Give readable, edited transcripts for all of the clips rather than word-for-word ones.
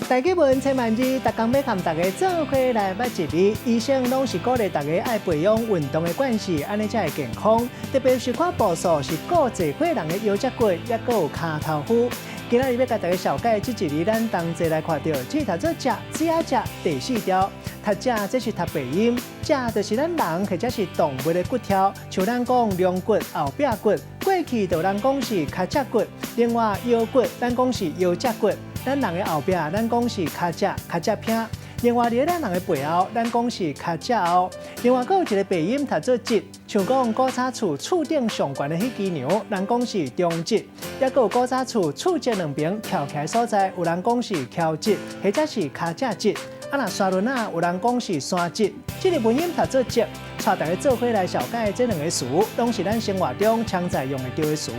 大家问千万字，逐工要和大家做伙来捌一字。医生拢是鼓励大家爱培养运动的惯势，安尼才会健康。特别是看步数是顾坐伙人的腰脊骨，也阁有骹头夫。今仔日要甲大家小解这一日，咱同齐来看到，这头做食只食第4条。读食这是读鼻音，食就是咱人或者是动物的骨条，像咱讲龙骨、后壁骨，过去就人讲是脚趾骨，另外腰骨咱讲是腰脊骨，咱人的后壁咱讲是脚趾片。另外，伫咱人的背后，咱讲是脚趾后。另外，还有一个鼻音读做趾，像讲古早厝厝顶上悬的迄支梁，人讲是中趾；也有古早厝厝脊两边翘起来所在，有人讲是翘趾，或者是脚趾趾。若沙轮啊，有人讲是山趾。这个文音读做趾，带大家做伙来小解这两个词，拢是咱生活中常在用得到的词。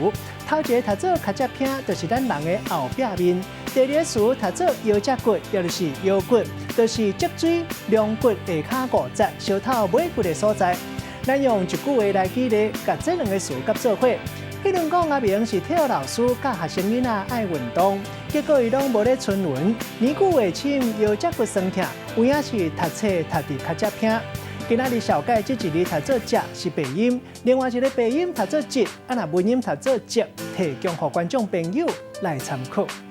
头一个读做脚趾片，就是咱人的后壁面。第二个词读做腰脊骨，也就是腰骨，就是脊椎、龙骨下骹5节、小头尾骨的所在。咱用一句话来举例，甲这两个词合做伙。迄阵讲阿明是体育老师，教学生囡仔爱运动，结果伊拢无咧春运，年久月深，腰脊骨酸痛，有影是读册读伫脚趾片。今仔日小解这一日读做食是鼻音，另外一个鼻音读做趾，若文音读做趾，提供予观众朋友来参考。